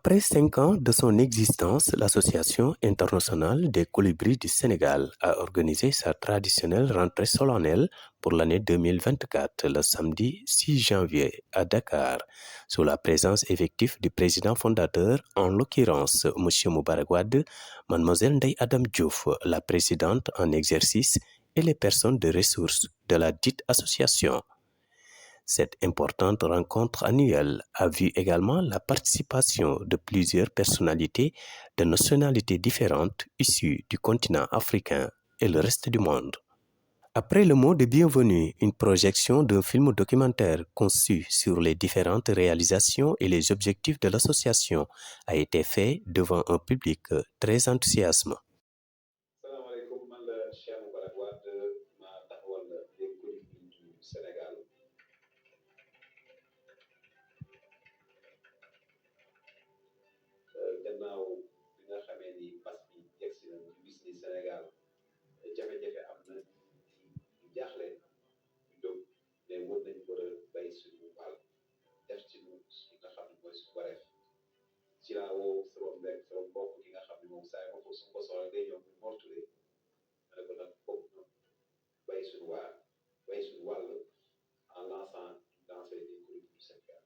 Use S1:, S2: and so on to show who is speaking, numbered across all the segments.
S1: Après 5 ans de son existence, l'Association internationale des colibris du Sénégal a organisé sa traditionnelle rentrée solennelle pour l'année 2024, le samedi 6 janvier à Dakar, sous la présence effective du président fondateur, en l'occurrence M. Moubarak Wade, Mlle Ndeye Adam Diouf, la présidente en exercice, et les personnes de ressources de la dite association. Cette importante rencontre annuelle a vu également la participation de plusieurs personnalités de nationalités différentes issues du continent africain et le reste du monde. Après le mot de bienvenue, une projection d'un film documentaire conçu sur les différentes réalisations et les objectifs de l'association a été fait devant un public très enthousiaste.
S2: Salaamaaleykum, man la Cheikh Moubarak Wade ma taxawal les colibris du Sénégal. Gannaaw bi nga xamee ni mbas mi yegsi na ñu gis ni Sénégal jafe-jafe am na ci jaaxle ñu jóg mais mën nañu war a bay suñu wàll def ci lu nga xam ne mooy suñu wareef ci laa woo sama mbokk ki nga xam ne moom saa yi ma ko su ko soxla day ñëw Mor Touré ma ne ko nag foog na bay suñu wàll en lançant lancer des colibris du Sénégal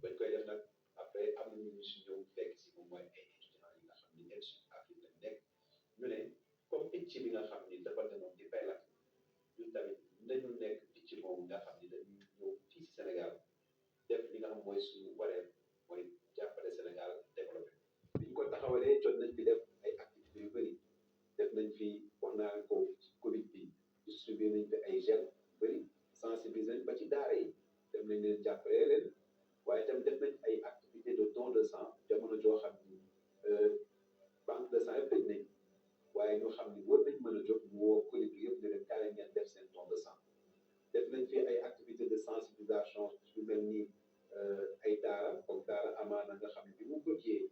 S2: bañ koy def nag après am na ñu si ñëw fekk si moom mooy ay étudiants yi nga xam ni ñëpp suñu Afrique lañ nekk ñu ne comme picc bi nga xam ni dafa demoon di bay lakk ñun tamit nañu nekk picc moom nga xam ni dañuy ñëw fii si Sénégal def li nga xam mooy suñu wareef mooy jàppale Sénégal développé bi ñu ko taxawalee jot nañ fi def ay activités yu bëri def nañ fi wax naa ko ci Covid bi distribué nañ fi ay gel bëri sensibiliser nañ ba ci daara yi dem nañ leen jàppale leen waaye itam def nañ ay activités de don de sang jamono joo xam ni banque de sang yëpp tëj nañ waaye ñu xam ni war nañ mën a jóg ñu woo colibri yëpp ne leen kaay ngeen def seen don de sang def nañ fi ay activités de sensibilisation yu mel ni ay daara comme daara amaana nga xam ne bi mu bëggee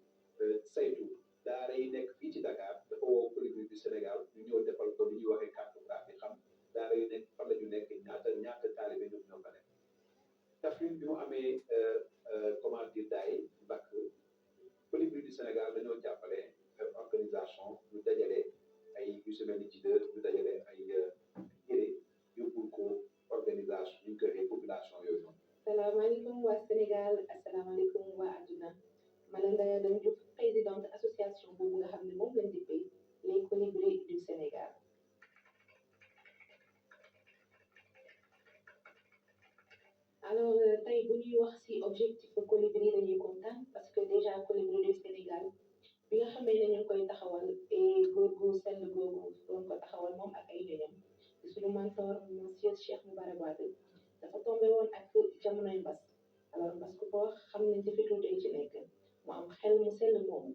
S2: saytu daara yi nekk fii ci Dakar dafa woo colibri du Sénégal ñu ñëw defal ko li ñuy waxee cartographie xam daara yu nekk fan la ñu nekk ñaata taalibe ñoom ñoo fa nekk Kaffrine bi mu amee comment dire daay mbakk colibri du Sénégal dañoo jàppale organisation ñu dajale ay yu si mel ni ci ñu dajale ay yére yóbbul ko organisation ñu koy population yooyu noonu.
S3: Salaamaaleykum waa Sénégal asalaamaaleykum waa àdduna man la Ndeye Adam Diouf présidente association boobu nga xam ne moom lañ dippee les colibris du Sénégal. alors tey bu ñuy wax ci objectif colibri dañuy kontaan parce que déjà colibri du Sénégal bi nga xamee ne ñu ngi koy taxawal et góor gu sell googu doon ko taxawal moom ak ay ñoñam di suñu mentor monsieur Cheikh Moubarak Wade dafa tombé woon ak jamonoy mbas alors mbas ku ko xam ne difficulté yi ci nekk mu am xel mu sell moomu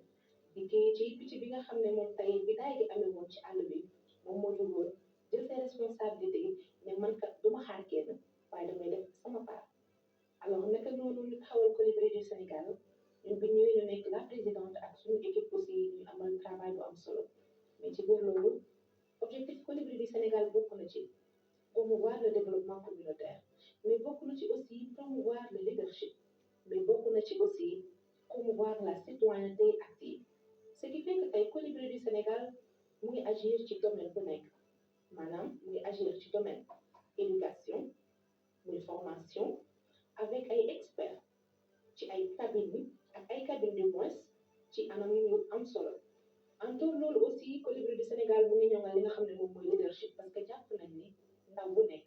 S3: di kii ci picc bi nga xam ne moom tey bi daay gi amee woon ci àll bi moom moo jógoon jël ses responsabilités ne man kat du ma xaar kenn waaye damay def sama part alors naka noonu ñu taxawal colibri du Sénégal ñun bi ñëwee ñu nekk la présidente ak suñu équipe aussi ñu amal travail bu am solo mais ci biir loolu objectif colibri du Sénégal bokk na ci promouvoir le développement communautaire mais bokk na ci aussi promouvoir le leadership mais bokk na ci aussi promouvoir la citoyenneté active ce qui fait que tey colibri du Sénégal mu ngi agir ci domaine bu nekk maanaam mu ngi agir ci domaine éducation muy formation avec ay experts ci ay cabines ak ay cabines du moins ci anam yu am solo en tout loolu aussi colibri du Sénégal mu ngi ñoŋal li nga xam ne moom mooy leadership parce que jàpp nañ ni ndaw bu nekk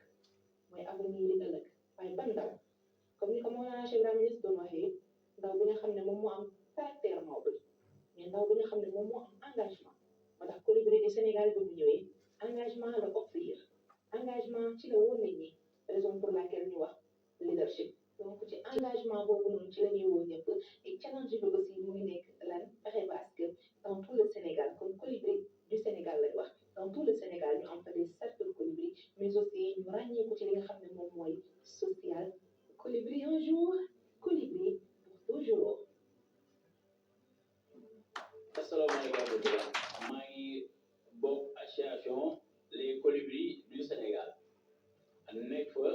S3: mooy avenir yi ëllëg waaye ban ndaw comme ni ko Mawlana Cheikh Ibrahima Niass doon waxee ndaw bi nga xam ne moom moo am caractère noble mais ndaw bi nga xam ne moom moo am engagement moo tax colibri du Sénégal bi mu ñëwee engagement la offrir engagement ci la woon nit ñi raison pour laquelle ñu wax leadership donc ci engagement boobu noonu ci la ñuy woo ñëpp et challenge bi aussi mu ngi nekk lan fexe ba à ce que dans tout le Sénégal comme colibri du Sénégal lañ wax dans tout le Sénégal ñu am fa des cercles colibri mais aussi ñu ràññee ko ci li nga xam ne moom mooy social colibri un jour colibri pour toujours.
S4: asalaamaaleykum maa ngi bokk association les colibris du Sénégal nekk fa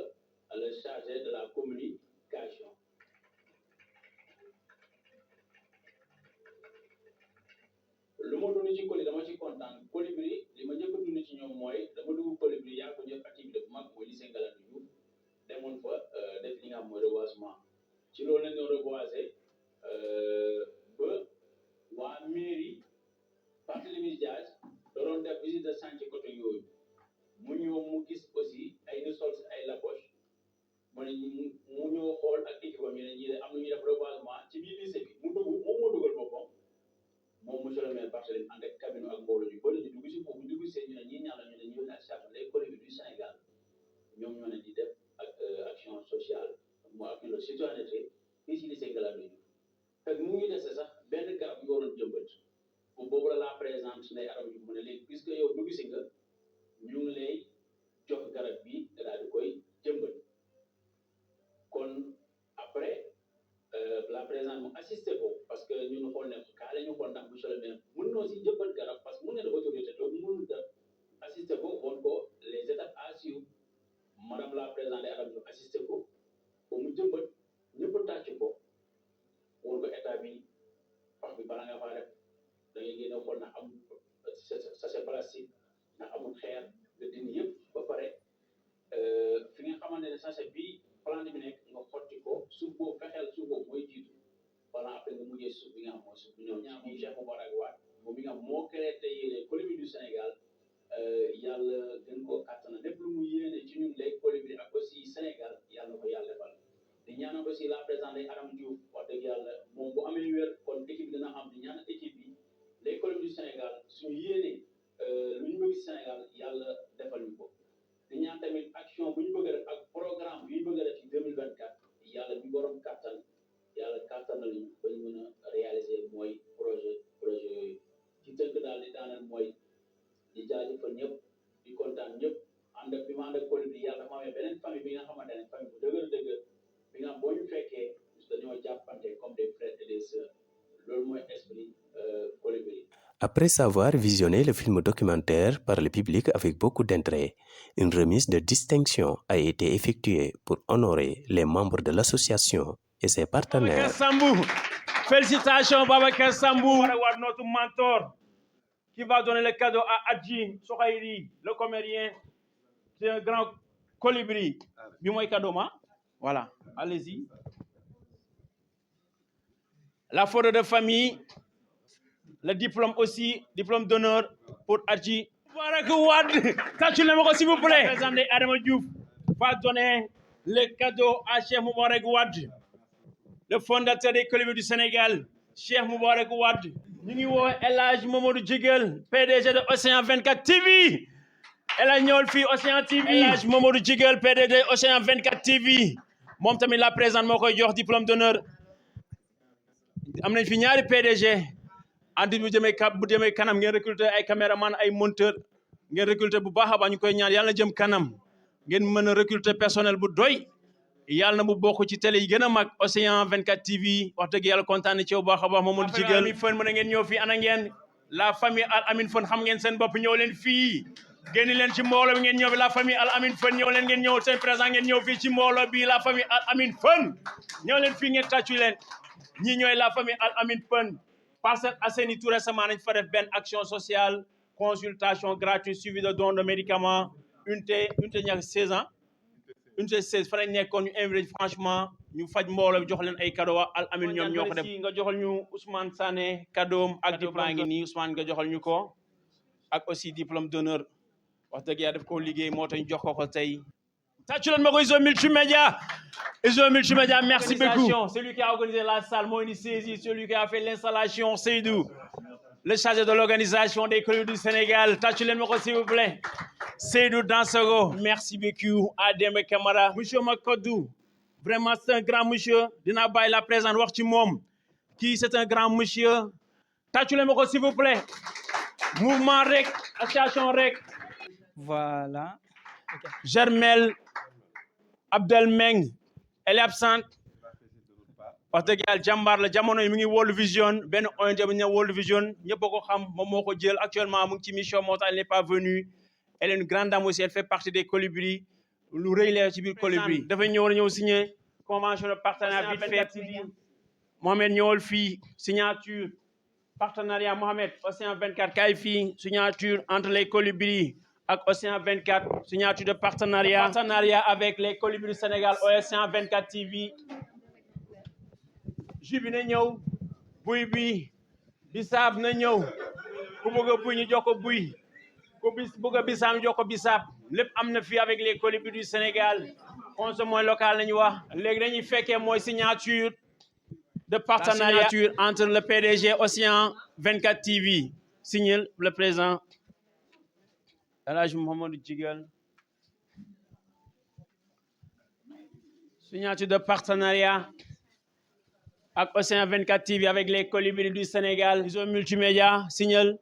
S4: le chargé de la communication reprise de chantier côté yooyu mu ñëw mu gis aussi ay ressources ay lapoche mu ne mu ñëw xool ak équipe am ñu ne ñii am na ñu def reboisement ci biir lycée bi mu dugg moom moo dugal boppam moom monsieur le maire Barthélémy ànd ak cabinet ak mbooloo yu bëri ñu dugg si foofu dugg see ñu ne ñii ñaan la ñu ne ñu ne association les colibris du Sénégal ñoom ñoo ne di def ak action sociale mu ak la citoyenneté fii si lycée Ngalandou Diouf fekk mu ngi dese sax benn garab yu waroon jëmbat bu boobu la présente Ndeye Arame Diouf mu ne léegi puisque yow dugg si nga ñu ngi lay jox garab bi nga daal di koy jëmbat kon après la présidente mu assisté ko parce que ñun xool ne kaa la ñu xool ndax monsieur le maire mën na aussi jëmbat garab parce que mën na def autorité te mënul def assisté ko woon ko les étapes à suivre madame la présidente Ndeye Arame Diouf assisté ko ba mu jëmbat ñëpp tàcc ko woon ko état bi wax bi bala nga faa def da ngay génne xool na am sachet plastique na amul xeer nga dindi yëpp ba pare fi nga xamante ne sachet bi plante bi nekk nga xotti ko suuf boobu fexeel suuf boobu mooy jiitu wala après nga mujjee suuf bi nga xam mooy suuf bi ñëw ñaar moom Cheikh Moubarak Wade moom mi nga xam moo créé tey les colibris du Sénégal yàlla gën koo kàttan lépp lu mu yéene ci ñun les colibris ak aussi Sénégal yàlla na ko yàlla defal di ñaanal aussi la présidente Ndeye Arame Diouf wax dëgg yàlla moom bu amee wér kon équipe dina am di ñaanal équipe bi les colibris du Sénégal suñu yéene lu ñu bëgg ci Sénégal yàlla defal ñu ko di ñaan tamit action bu ñu bëgg a def ak programme bi ñu bëgg a def ci 2024 yàlla bi borom kàttan yàlla kàttanal ñu ba ñu mën a réaliser mooy projet yooyu ci tënk daal di daaneel mooy di jaajëfal ñëpp di kontaan ñëpp ànd ak bi ma ànd ak colibri yàlla dafa amee beneen famille bi nga xamante ne famille bu dëgër bi nga xam boo ñu fekkee dañoo jàppante comme des frères et des sœurs loolu mooy esprit colibri.
S1: Après avoir visionné le film documentaire par le public avec beaucoup d'intérêt, une remise de distinction a été effectuée pour honorer les membres de l'association et ses partenaires.
S5: Babacar Sambou, félicitations Babacar Sambou, notre mentor, qui va donner le cadeau à Adji Sohaïri, le comédien. C'est un grand colibri. Dis-moi le cadeau, ma. Voilà, allez-y. La photo de famille. Le diplôme aussi, diplôme d'honneur pour Adji Moubarak Wade. Tâchez-le s'il vous plaît. Le président Ndeye Arame Diouf va donner le cadeau à Cheikh Moubarak Wade, le fondateur des colibris du Sénégal, Cheikh Moubarak Wade. Nous avons El Hadj Mamadou Djiguel, PDG de Océan 24 TV. El Hadj ñëwal fii Océan TV. El Hadj Mamadou Djiguel, PDG Océan 24 TV. moom tamit la présidente moo koy jox diplôme d'honneur. am nañ fi ñaari PDG. andi bu demee kanam ngeen recruter ay caméraman ay monteur ngeen recruter bu baax a baax ñu koy ñaan yàlla na jëm kanam ngeen mën a recruter personnel bu doy yàlla na mu bokk ci télé yi gën a mag Océan 24 TV wax dëgg yàlla kontaan na ci bu baax a baax Mamadou Djiguel mi fën mën a ngeen ñëw fii ana ngeen la famille Al Amine Fën xam ngeen seen bopp ñëw leen fii génn leen ci mbooloo bi ngeen ñëw la famille Al Amine Fën ñëw leen ngeen ñëw seen présent ngeen ñëw fii ci mbooloo bi la famille Al Amine Fën ñëw leen fii ngeen tàccu leen ñii ñooy la famille Al Amine Fën Parcelles Assainies tout récemment nañ fa def benn action sociale consultation gratuite suivi de don de médicaments unité ñàkk 16 ans unité 16 fa lañ nekkoon ñu invité franchement ñu faj mbooloo jox leen ay cadeau Al Amine ñoom ñoo ko def nga joxal ñu Ousmane Sané cadeau ak diplôme ngi nii Ousmane nga joxal ñu ko ak aussi diplôme d'honneur wax dëgg yàlla daf koo liggéey moo tax ñu jox ko tey tàccu leen ma ko Izo Multimédia Izo Multimédia merci beaucoup celui qui a organisé la salle moo indi saisi celui qui a fait l'installation Seydou le chargé de l'organisation des colibris du Sénégal tàccu leen ma ko s'il vous plaît Seydou Dansogo merci beaucoup Adembe Camara monsieur Makodou vraiment c'est un grand monsieur dinaa bàyyi la présence wax ci moom kii c'est un grand monsieur tàccu leen ma ko s'il vous plaît mouvement rek association rek
S6: voilà okay.
S5: Germel Abdel Meng elle est absente wax dëgg yàlla jàmbaar la jamono yi mu ngi World Vision benn ONG bu ñu ne World Vision ñëpp a ko xam moom moo ko jël actuellement mu ngi ci mission moo tax elle n'est pas venue elle est une grande dame aussi elle fait partie des colibris lu rëy la ci biir colibri dafa ñëw signer convention de partenariat vite fait Mohamed ñëwal fii signature partenariat Mohamed Océan 24 kay fii signature entre les colibris ak Océan 24 signature de partenariat avec les colibris du Sénégal Océan 24 TV jus bi na ñëw buy bi bisaab na ñëw ku bëgg a buy ñu jox ko buy ku bis bëgg a bisaam jox ko bisaab lépp am na fii avec les colibris du Sénégal consommation local la ñu wax léegi dañuy fekkee mooy signature de partenariat entre le PDG Océan 24 TV signé le président El Hadj Mouhamadou Djigal. Signature de partenariat avec Océan 24 TV avec les colibris du Sénégal. Iso Multimédia signale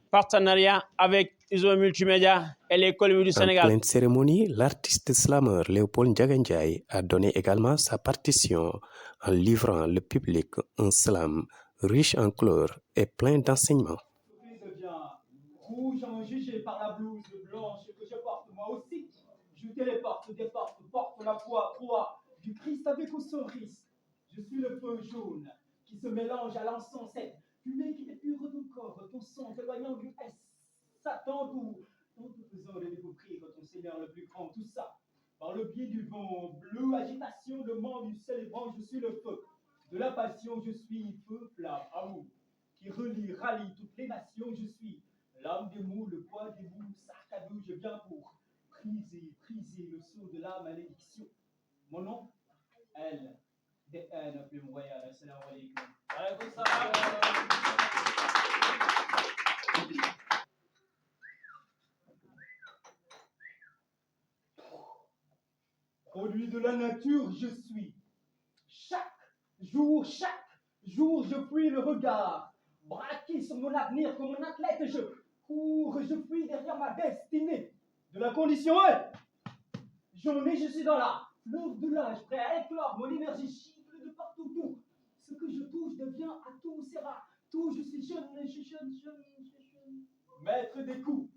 S5: partenariat avec Iso Multimédia et les colibris du Sénégal.
S1: En pleine cérémonie, l'artiste slameur Léopold Ndiaga Ndiaye a donné également sa partition en livrant le public un slam riche en couleurs et plein d'enseignements.
S7: Rouge en jugé par la blouse blanche que je porte moi aussi. Je téléporte, déporte, porte la croix du Christ avec au cerise. Je suis le feu jaune qui se mélange à l'encens sec, fumée qui épure ton corps, ton sang t'éloignant du S. Satan, tout faisant de découvrir ton Seigneur le plus grand, tout ça. Par le biais du vent bleu, agitation, le mort du célébrant, je suis le feu. De la passion, je suis feu, flamme, amour, qui relie, rallie toutes les nations, je suis l'âme des mots, le poids des mots, sarcadou, je viens pour priser le sceau de la malédiction. Mon nom, elle, des haines, plus royal. Assalamu alaikum. Produit de la nature, je suis. Chaque jour, je fuis le regard. Braqué sur mon avenir comme un athlète, je cours, je fuis derrière ma destinée. De la condition 1, j'en ai, je suis dans la fleur de l'âge, prêt à éclore, mon énergie chiffre de partout, tout. Ce que je touche devient à tout, sera tout, je suis jeune. Maître des coups,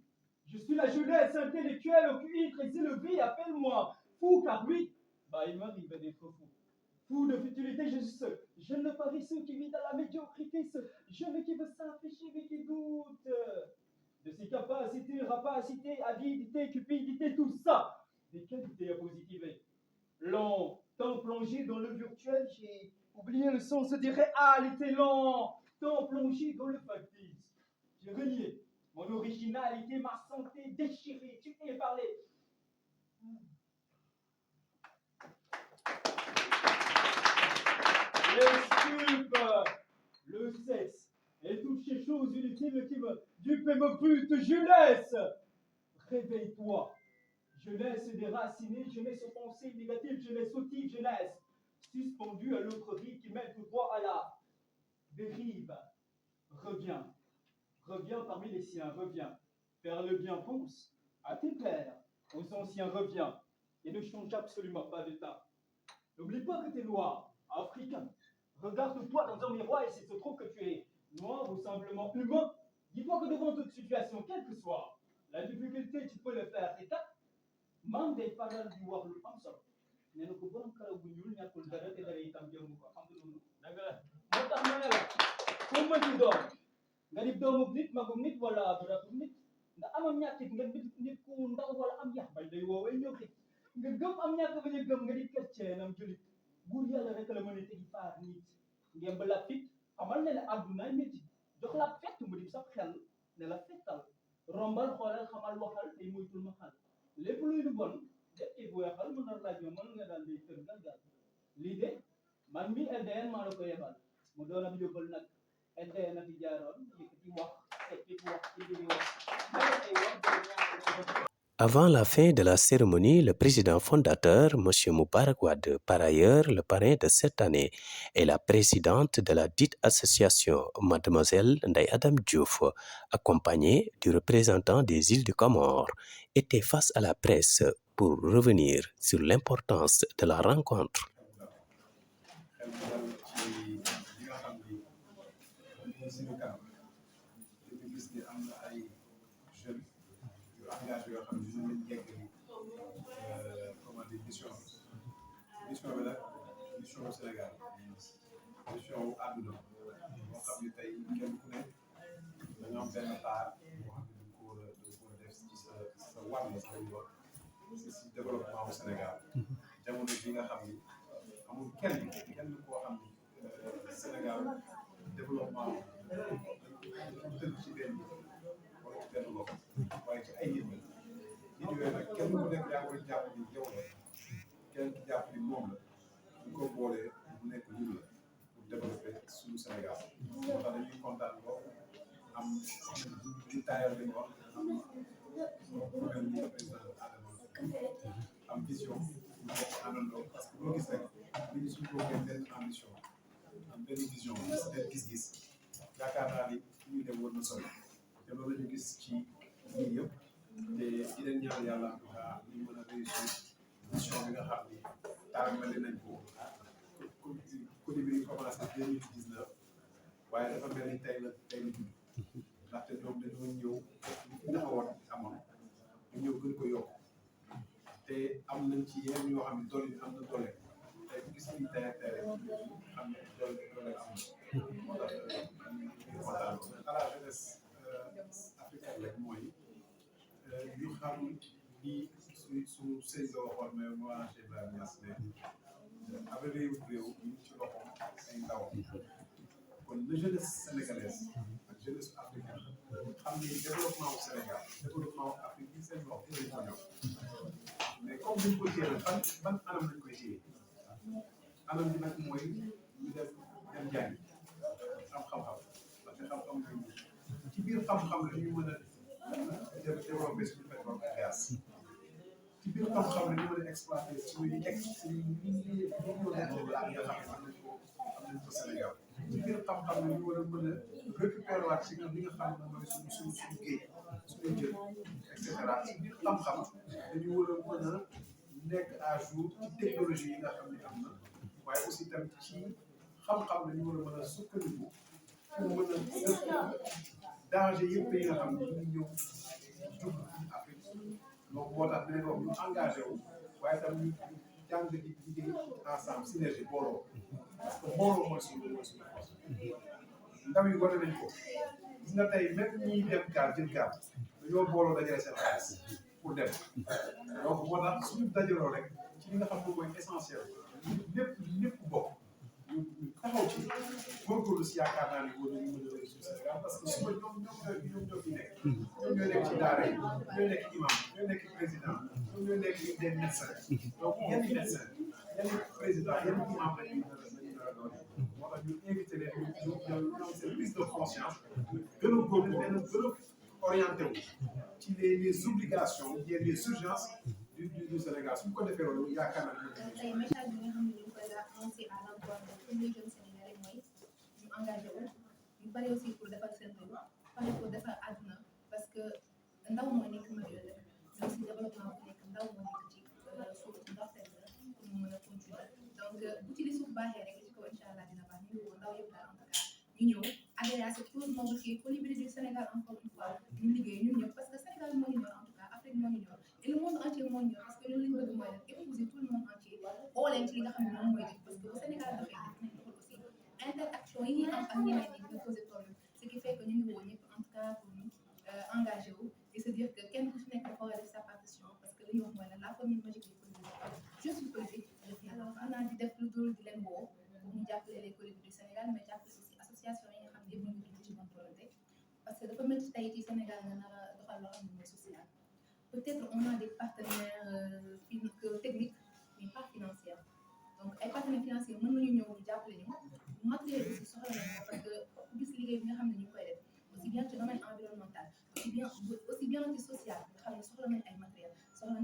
S7: je suis la jeunesse intellectuelle au QI très élevé, appelle-moi fou, car oui, il m'arrive d'être fou. Fou de futilité, je suis ce jeune paresseux qui vit dans la médiocrité, ce jeune qui veut s'afficher mais qui doute de ses capacités, rapacité, avidité, cupidité, tout ça, des qualités à positiver. Longtemps plongé dans le virtuel, j'ai oublié le sens des réalités. Longtemps plongé dans le factice, j'ai renié mon originalité, ma santé déchirée, tuée par les... Les stupes, le sexe et toutes ces choses inutiles qui me dupent et me butent, jeunesse, réveille-toi. Jeunesse déracinée, jeunesse aux pensées négatives, jeunesse sautive, jeunesse suspendue à l'autre rive qui mène tout droit à la dérive. Reviens parmi les siens, reviens. Faire le bien, pense à tes pères, aux anciens, reviens. Et ne change absolument pas d'état. N'oublie pas que tu es noir, africain. Regarde-toi dans un miroir et s'il se trouve que tu es noir ou simplement humain, dis-toi que devant toute situation, quelle que soit la difficulté, tu peux le faire. Et man day faral di wax lu am solo nee na ko borom karaw bu ñuul ñàkkul dara te dara itam jëmm ko xam nga loolu dëgg la moo tax ma ne la ku ma di doom nga di doomu nit magum nit wala ratum nit nga amam ñàkkit nga nit ku ndaw wala am yax bañ day woowee ñëw xit nga gëm am ñàkk bañ a gëm nga di chrétien am julit buur yàlla rek la mën a tegi faar nit ngeen ba la fit xamal ne la àddunaay métti jox la fett mu di sax xel ne la fettal rombal xoolal xamal waxal tey moytul ma xal lépp luy du bon def ci bu weexal mën na laaj mën nga daal di kër galgal lii de man mi LDN maa la ko yebal mu doon am yóbbal nag LDN a fi jaaroon yëkkati wax tekki wax ci biir wax
S1: Avant la fin de la cérémonie, le président fondateur, M. Moubarak Wade, par ailleurs le parrain de cette année, et la présidente de la dite association, Mademoiselle Ndeye Adam Diouf, accompagnée du représentant des îles du Comore, étaient face à la presse pour revenir sur l'importance de la rencontre.
S8: mission bi nag mission Sénégal mission àdduna moo xam ne tey kenn ku ne dañoo am benn part boo xam ne dañ ko war a def ci sa wàll sa wax si développement bu Sénégal jamono bi nga xam ni amul kenn koo xam ni Sénégal développement tënk ci benn wala ci benn loxo waaye nekk yaa koy jàpp ni yow la kenn ki jàpp ni moom la ñu ko boolee mu nekk ñun la pour développer suñu Sénégal moo tax dañuy kontaan lool am li taayal li wax am mel ni président Adama am vision ñu bokk àndandoo parce que boo gis rek li ñu suñu bokkee benn ambition am benn vision benn gis-gis yaakaar naa ni fi ñu dem war na sori te loolu la ñu gis ci ñii yëpp te di leen ñaan yàlla en tout cas ñu mën a réussir mission bi nga xam ni tàmbali nañ ko colibri yi commencé 2019 waaye dafa mel ni tey la judd ndaxte ñoom dañoo ñëw li fi taxawoon amoon ñu ñëw gën ko yokk te am nañ ci yenn yoo xam ne doole am na doole tey bu gis nañ tey xam ne doole am na moo tax ñu kontaan à la jeunesse africaine rek mooy ñu xam ni suñu sëñ la waxoon mais moi Cheikh Ibrahima Niass ne avec réew ñu ci loxoom ay ndaw kon la jeunesse sénégalaise ak jeunesse africaine xam ni développement au Sénégal développement Afrique bi seen loxo dinañ ko ñor mais comme duñ ko téye ban anam lañ koy téye anam bi nag mooy ñu dem jàngi am xam-xam parce que xam-xam lañ ci biir xam-xam la ñu mën a développer suñu pétrole ak gaz ci biir xam-xam la ñu mën a exploiter suñuy suñuy millions de dollars yi nga xam ne am nañ ko Sénégal ci biir xam-xam la ñu war a mën a récupérer waat ci li nga xam ne mooy suñu géej suñu jën et cetera ci biir xam-xam dañu war a mën a nekk à jour ci technologie yi nga xam ne am na waaye aussi tam ci xam-xam la ñu war a mën a sukkandiku pour mën a def danger yëpp yi nga xam ne ñu ñëw jub Afrique donc moo tax dinañ wax ñu engagé wu waaye tam ñu jàng di liggéey ensemble synergie booloo parce que booloo mooy suñu force ndaw yi wane nañ ko gis nga tey même ñiy dem gaal jël gaal dañoo booloo dajale seen xaalis pour dem donc moo tax suñu dajaloo rek ci li nga xam moom mooy essentiel lépp bokk ñu taxaw ci góorgóorlu si yaakaar naa ne war nañu mën a réussir Sénégal parce que suba ñoom ñoo fi nekk ñoom ñooy nekk ci daara yi ñooy nekk imam ñooy nekk président ñoom ñooy nekk des médecins donc yan médecin yan président yan imam lañuy nar a doon moo tax ñu invité leen ñu ñoom seen prise de conscience gën a góorgóorlu gën a orienté wu ci les obligations les urgences du Sénégal suñ ko defee loolu yaakaar naa ne
S9: tey message bi nga xam ne ñu koy lancé à l'endroit de tous les jeunes sénégalais mooy ñu engagé wu ñu pare aussi pour defar seen réew pare pour defar àdduna parce que ndaw moo nekk majeur mais aussi développement bu nekk ndaw moo nekk ci suuf ndorteel la pour mu mën a continuer donc bu ci li suuf baaxee rek ci kaw incha allah dina baax ñu woo ndaw yëpp daal en tout cas ñu ñëw adhéré à cette cause moom aussi colibri du Sénégal encore une fois ñu liggéey ñun ñëpp parce que Sénégal moo ñu ñor en tout cas Afrique moo ñu ñor et le monde entier moo ñu ñor parce que ñun li ñu bëgg mooy def épouser tout le monde entier oo leen ci li nga xam ne moom mooy def parce que bu Sénégal dafay def nañ ko aussi interaction yi ñuy am ak ñeneen ñi dina poser problème ce qui fait que ñu ngi woo ñëpp en tout cas pour ñu engagé wu et se dire que kenn ku ci nekk dafa war a def sa partition parce que li ñu wax mooy la commune magique du colibri je suis colibri alors xanaa di def lu dul di leen woo pour ñu jàppale les colibris du Sénégal mais jàppale aussi association yi nga xam ne yëpp ñu ngi dugg ci bonne volonté parce que dafa métti tey ci Sénégal nga nar a doxal loo xam ne mooy social peut-être on a des partenaires techniques mais pas financiers donc ay partenaires financiers mën nañu ñëw jàppale ñu matériel aussi soxla nañ ko parce que gis liggéey bi nga xam ne ñu koy def aussi bien ci domaine environnemental aussi bien ci social nga xam ne soxla nañ ay matériel soxla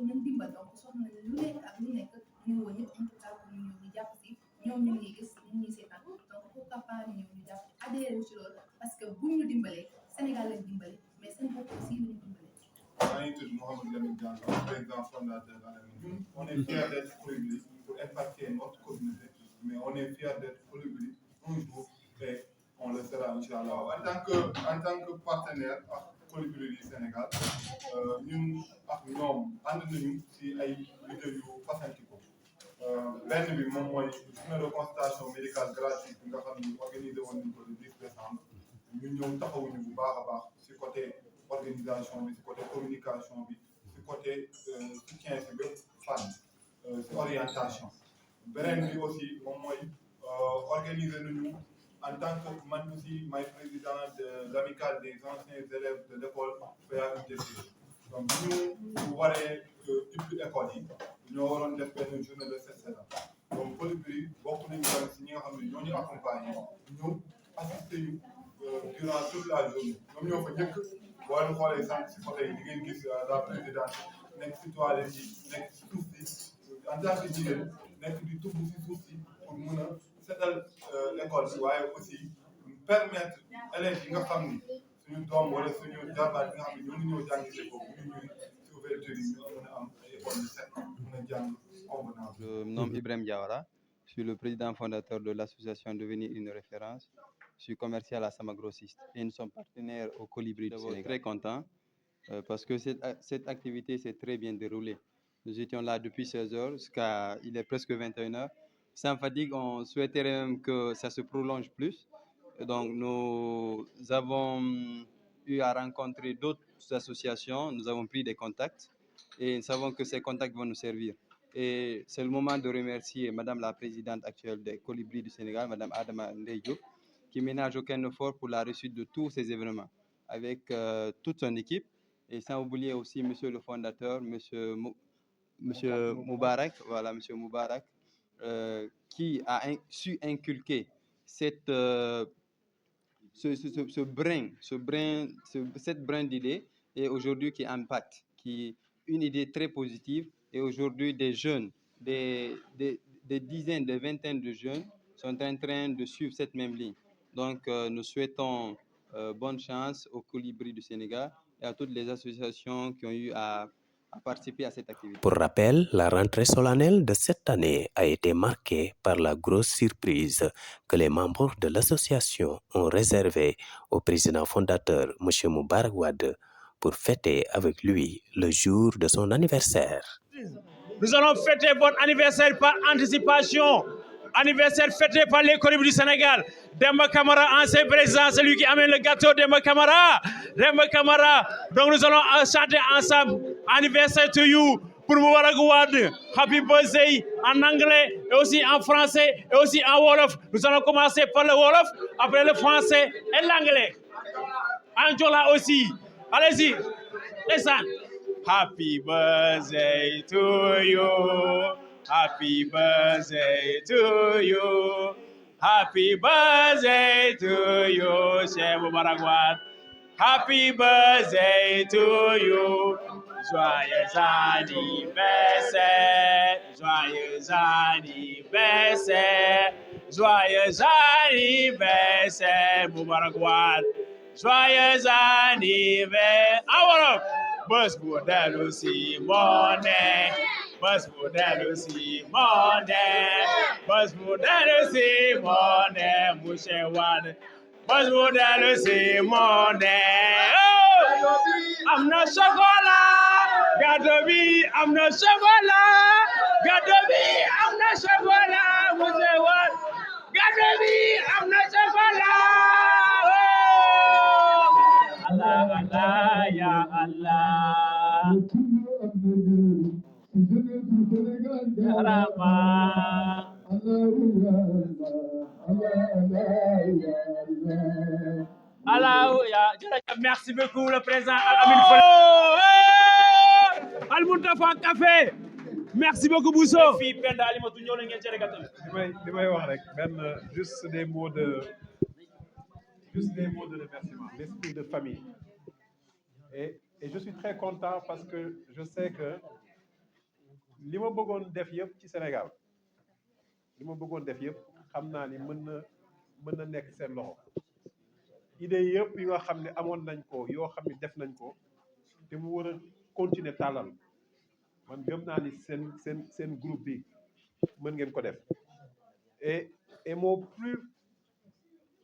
S9: nañ dimbal donc soxla nañ lu nekk ak lu nekk ñu woo ñëpp en tout cas pour ñu ñëw ñu jàpp si ñoom ñu ngi gis ñu ngi seetaan donc pourquoi pas ñu ñëw ñu jàpp adhéré wu ci loolu parce que bu ñu dimbalee Sénégal lañ dimbale mais seen bopp aussi lañu dimbale.
S10: maa ngi tudd Mouhamadou Lamine Diallo, président fondateur d'Alamine. On est fiers d'être colibri pour impacter notre communauté, mais on est fiers d'être colibri un jour et on le sera Inch'Allah. En tant que partenaire ak colibri du Sénégal ñun ak ñoom ànd nañu ci ay liggéey yu fasantikoo benn bi moom mooy journée de consultation médicale gratuite bi nga xam ni organisé woon nañu ko le 10 décembre ñu ñëw taxawuñu bu baax a baax ci côté organisation bi ci côté communication bi ci côté soutien ci bépp fànn ci orientation beneen bi aussi moom mooy organiser nañu en tant que man aussi may président de l'amicale des anciens élèves de l'école PAUDC donc ñu bu waree ubbi école yi ñoo waroon def benn journée de cette saison donc Colibri bokk nañu tamit si ñi nga xam ne ñoo ñu accompagné ñëw assisté ñu durant toute la journée ñoom ñoo fa njëkk boo leen xoolee sànq si côté yi di ngeen gis la présidente nekk si toilette yi nekk si suuf si en tant que jigéen nekk di tubb si suuf si pour mun a setal école si waaye aussi permettre élèves yi nga xam ni suñu doom wala suñu jarbaat yi nga xam ne ñoo ngi ñëw jàngi si foofu ñu ñuy si ouverture yi ñu mën a am ay école yu set mën a jàng convenance.
S11: Je me nomme Ibrahim Diawara, je suis le président fondateur de l'association Devenir une référence. Je suis commercial à Samagrossiste et nous sommes partenaires au Colibri du Sénégal. Très content parce que cette activité s'est très bien déroulée. Nous étions là depuis 16 heures jusqu'à il est presque 21 heures. Sans fatigue, on souhaiterait même que ça se prolonge plus. Donc nous avons eu à rencontrer d'autres associations, nous avons pris des contacts et nous savons que ces contacts vont nous servir. Et c'est le moment de remercier Madame la présidente actuelle des Colibris du Sénégal, Madame Adama Ndeye Diop, qui ménage aucun effort pour la réussite de tous ces événements, avec toute son équipe, et sans oublier aussi Monsieur le fondateur, Monsieur Moubarak, voilà, Monsieur Moubarak, qui a su inculquer cette brin d'idée, et aujourd'hui qui impacte, qui est une idée très positive. Et aujourd'hui, des jeunes, des dizaines, des vingtaines de jeunes sont en train de suivre cette même ligne. Donc, nous souhaitons bonne chance au Colibri du Sénégal et à toutes les associations qui ont eu à participer à cette activité.
S1: Pour rappel, la rentrée solennelle de cette année a été marquée par la grosse surprise que les membres de l'association ont réservée au président fondateur, M. Moubarak Wade, pour fêter avec lui le jour de son anniversaire.
S5: Nous allons fêter votre anniversaire par anticipation. Anniversaire fêté par les Colibris du Sénégal. Demba Camara, ancien président, celui qui amène le gâteau, Demba Camara. Demba Camara. Donc nous allons chanter ensemble Anniversaire to you pour Moubarak Wade. Happy birthday en anglais et aussi en français et aussi en Wolof. Nous allons commencer par le Wolof, après le français et l'anglais. En Jola aussi. Allez-y. Listen. Happy birthday to you. Happy birthday to you. Happy birthday to you, Cheikh Moubarak Wade. Happy birthday to you. Joyeux anniversaire. Joyeux anniversaire. Joyeux anniversaire, Moubarak Wade. Joyeux anniversaire. Alors, bus modèle Simone. Bus modèle Simone. Bus modèle Simone. Mouché Wade. Bus modèle Simone. Oh! I'm not chocolat. Gadobi, I'm not chocolat. Gadobi, I'm not chocolat. Mouché Wade. Gadobi, I'm not chocolat. Oh! Allah, Allah, ya Allah. Merci beaucoup le président Al-Amin Al-Muntafa Café. Merci beaucoup Bousso.
S8: Juste des mots de remerciement, l'esprit de famille. Et je suis très content parce que je sais que li ma bëggoon def yëpp ci Sénégal li ma bëggoon def yëpp xam naa ni mën na nekk seen loxo idée yëpp yi nga xam ne amoon nañ ko yoo xam ne def nañ ko te mu war a continuer tàllal man gëm naa ni seen groupe bi mën ngeen ko def et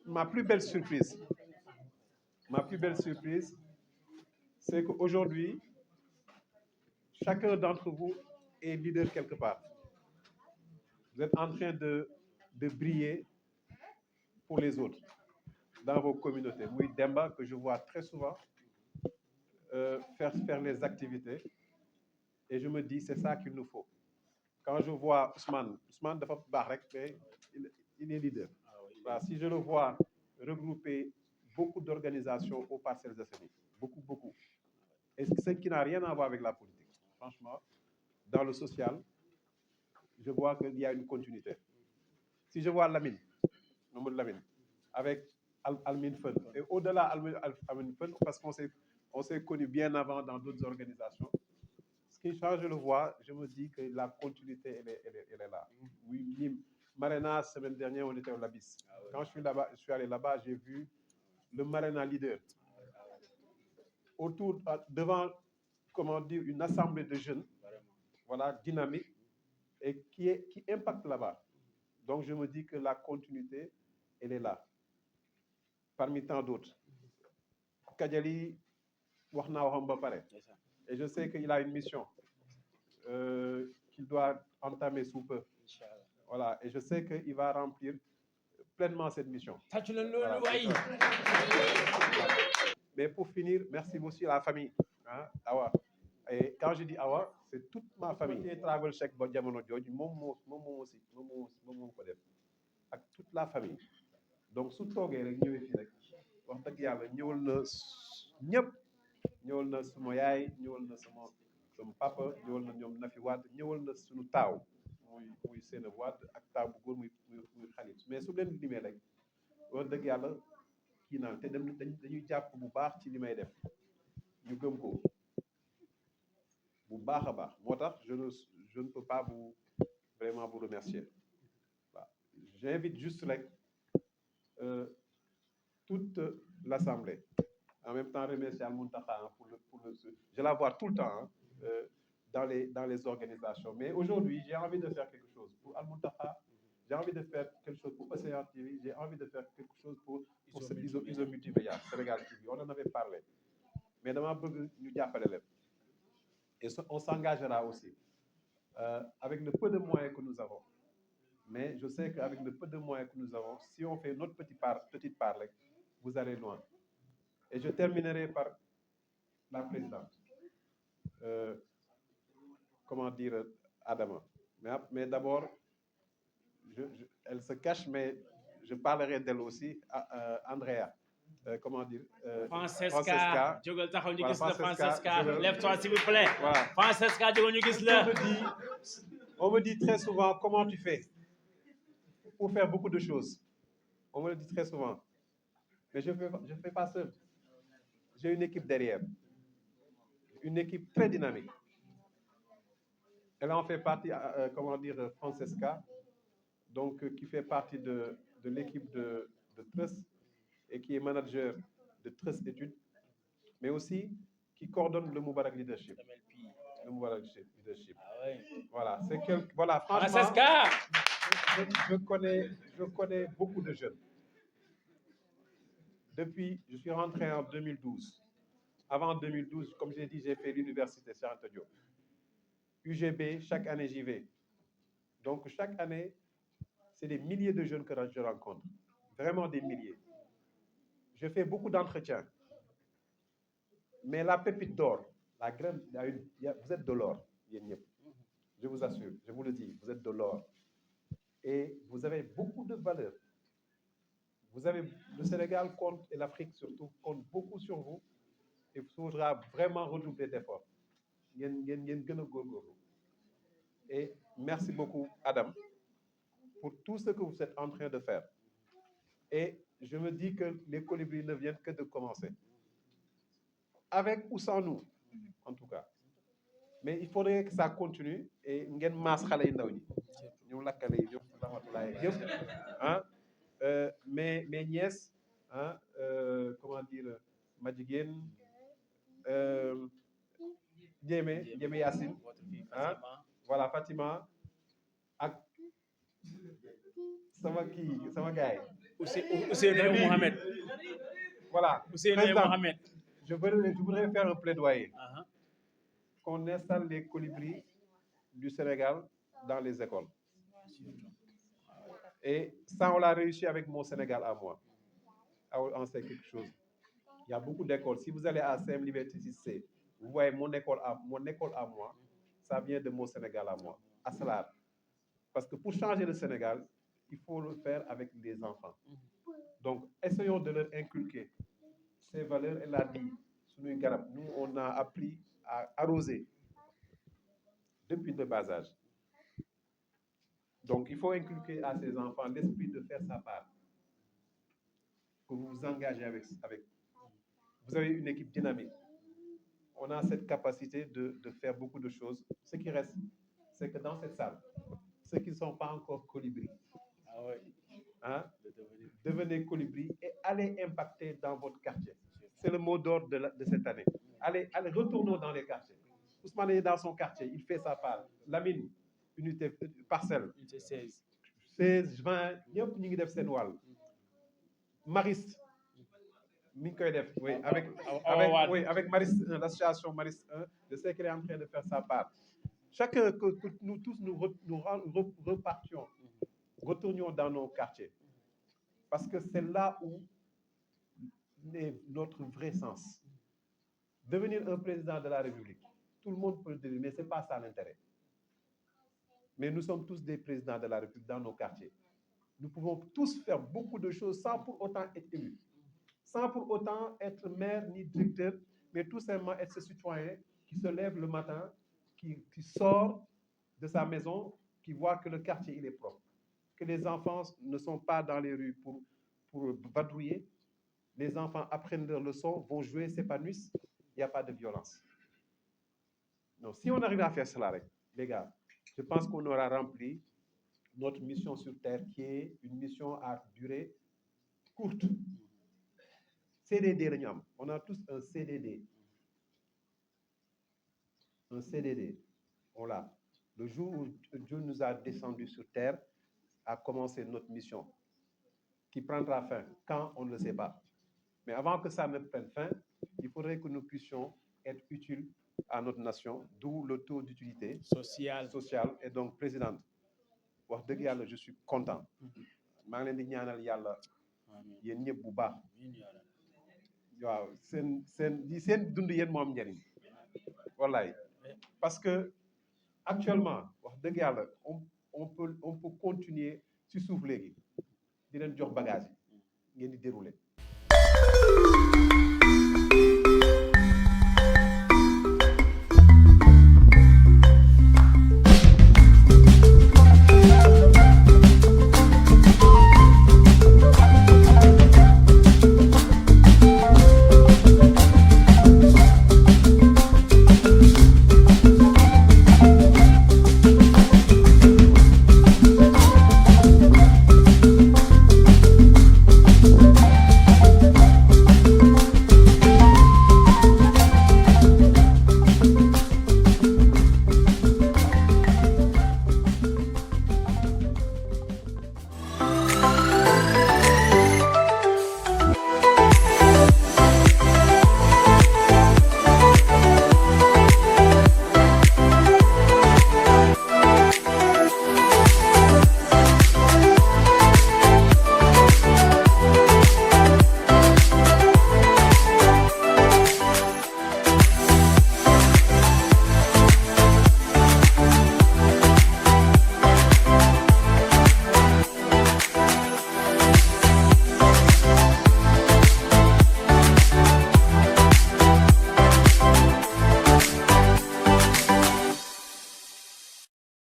S8: ma plus belle surprise c'est qu'aujourd'hui chacun d'entre vous est leader quelque part. Vous êtes en train de briller pour les autres dans vos communautés. Moi, Demba, que je vois très souvent faire les activités, et je me dis, c'est ça qu'il nous faut. Quand je vois Ousmane dafa baax rek, mais il est leader. Voilà, si je le vois regrouper beaucoup d'organisations aux Parcelles Assainies, beaucoup, et ce qui n'a rien à voir avec la politique. franchement, dans le social, je vois qu'il y a une continuité. Si je vois Lamine, Mamadou Lamine, avec Almin Fun, et au-delà Almin Fun, parce qu'on s'est connus bien avant dans d'autres organisations, ce qui change, je le vois, je me dis que la continuité, elle est là. Oui, Marena, semaine dernière, on était au Labis. Quand je suis allé là-bas, j'ai vu le Marena leader devant, comment dire, une assemblée de jeunes, voilà, dynamique, et qui impacte là-bas. Donc, je me dis que la continuité, elle est là, parmi tant d'autres. Kadjali, et je sais qu'il a une mission qu'il doit entamer sous peu. Voilà, et je sais qu'il va remplir pleinement cette mission. Voilà, mais pour finir, merci aussi à la famille. Hein, Awa. Et quand je dis Awa, c'est toute ma famille. Et Travel Check Bodjamono Djodj, aussi, avec toute la famille. Donc, sous toogee rek ñëwee fii rek wax dëgg yàlla ñëwal na ñëpp ñëwal na sama yaay ñëwal na sama papa ñëwal na ñoom Nafi Wade ñëwal na suñu taaw muy Seen Wade ak taaw bu góor muy Xalit mais su leen limee rek wax dëgg yàlla kii naan te dañuy jàpp bu baax ci li may def ñu gëm ko bu baax a baax moo tax je ne peux pas vraiment vous remercier. Voilà. J'invite juste rek toute l'Assemblée. En même temps, remercier Al-Muntaha je la vois tout le temps dans les organisations. Mais aujourd'hui, j'ai envie de faire quelque chose pour Al-Muntaha. J'ai envie de faire quelque chose pour Océan TV. J'ai envie de faire quelque chose pour ce ISO multimédia, Sénégal TV. On en avait parlé. Mais demain, nous appelons. Et on s'engagera aussi avec le peu de moyens que nous avons. Mais je sais qu'avec le peu de moyens que nous avons, si on fait notre petite part, vous allez loin. Et je terminerai par la présidente. Comment dire, Adama. Mais d'abord, elle se cache, mais je parlerai d'elle aussi, Andrea. Comment dire
S5: Francesca. Francesca. Lève-toi, s'il vous plaît. Voilà. Francesca,
S8: on me dit très souvent, comment tu fais pour faire beaucoup de choses. On me le dit très souvent. Mais je ne fais pas seul. J'ai une équipe derrière. Une équipe très dynamique. Elle en fait partie, comment dire, Francesca, donc, qui fait partie de l'équipe de Trust et qui est manager de Trust Études, mais aussi qui coordonne le Moubarak Leadership. Le Moubarak Leadership.
S5: Ah ouais.
S8: Voilà, voilà, franchement,
S5: Francesca!
S8: je connais beaucoup de jeunes. Je suis rentré en 2012. Avant 2012, comme j'ai dit, j'ai fait l'université Cheikh Anta Diop. UGB, chaque année, j'y vais. Donc, chaque année, c'est des milliers de jeunes que je rencontre. Vraiment des milliers. Je fais beaucoup d'entretiens. Mais la pépite d'or, la graine, vous êtes de l'or. Je vous assure, je vous le dis, vous êtes de l'or. Et vous avez beaucoup de valeur. Le Sénégal compte, et l'Afrique surtout, compte beaucoup sur vous. Il faudra vraiment redoubler d'efforts. Et merci beaucoup, Adam, pour tout ce que vous êtes en train de faire. Et je me dis que les colibris ne viennent que de commencer. Avec ou sans nous, en tout cas. Mais il faudrait que ça continue. Et mes nièces, hein, comment dire, Madjiguen, Djemé Yassine, hein, voilà, Fatima, ak sama gars.
S5: Ousseynou Mohamed.
S8: Voilà.
S5: Ousseynou Mohamed.
S8: Je voudrais faire un plaidoyer. Qu'on installe les colibris du Sénégal dans les écoles. Et ça, on l'a réussi avec mon Sénégal à moi. On sait quelque chose. Il y a beaucoup d'écoles. Si vous allez à CM Liberté 6C, vous voyez mon école à moi, ça vient de mon Sénégal à moi, à Salar. Parce que pour changer le Sénégal, il faut le faire avec les enfants. Donc, essayons de leur inculquer ces valeurs. Elle a dit, nous, on a appris à arroser. depuis le bas âge. Donc, il faut inculquer à ces enfants l'esprit de faire sa part, que vous vous engagez avec. Vous avez une équipe dynamique. On a cette capacité de faire beaucoup de choses. Ce qui reste, c'est que dans cette salle, ceux qui ne sont pas encore colibris, hein, devenez colibri et allez impacter dans votre quartier. C'est le mot d'ordre de cette année. Allez, retournons dans les quartiers. Ousmane est dans son quartier, il fait sa part. Lamine, unité parcelle.
S5: Unité 16.
S8: 16, 20, ñëpp ñu ngi def seen wàll. Mariste, mi ngi koy def, oui, avec Mariste 1, l'association Mariste 1, je sais qu'elle est en train de faire sa part. Chacun, que nous tous nous repartions, retournions dans nos quartiers. Parce que c'est là où est notre vrai sens. Devenir un président de la République, tout le monde peut le devenir, mais ce n'est pas ça l'intérêt. Mais nous sommes tous des présidents de la République dans nos quartiers. Nous pouvons tous faire beaucoup de choses sans pour autant être élus, sans pour autant être maire ni directeur, mais tout simplement être ce citoyen qui se lève le matin, qui sort de sa maison, qui voit que le quartier il est propre, que les enfants ne sont pas dans les rues pour vadrouiller. Les enfants apprennent leurs leçons, vont jouer, s'épanouissent, il n'y a pas de violence. Donc, si on arrive à faire cela, les gars, je pense qu'on aura rempli notre mission sur Terre, qui est une mission à durée courte. CDD, on a tous un CDD. Un CDD, on l'a. Le jour où Dieu nous a descendus sur Terre, a commencé notre mission, qui prendra fin quand, on ne le sait pas. Mais avant que ça ne prenne fin, il faudrait que nous puissions être utiles à notre nation, d'où le taux d'utilité sociale. Et donc, présidente, wax dëgg yàlla, je suis content. maa ngi leen di ñaanal yàlla yéen ñëpp bu baax. waaw seen dund yéen moo am njëriñ. wallaay parce que actuellement wax dëgg yàlla on peut continuer ci suuf léegi di leen jox bagage yi ngeen di dérouler.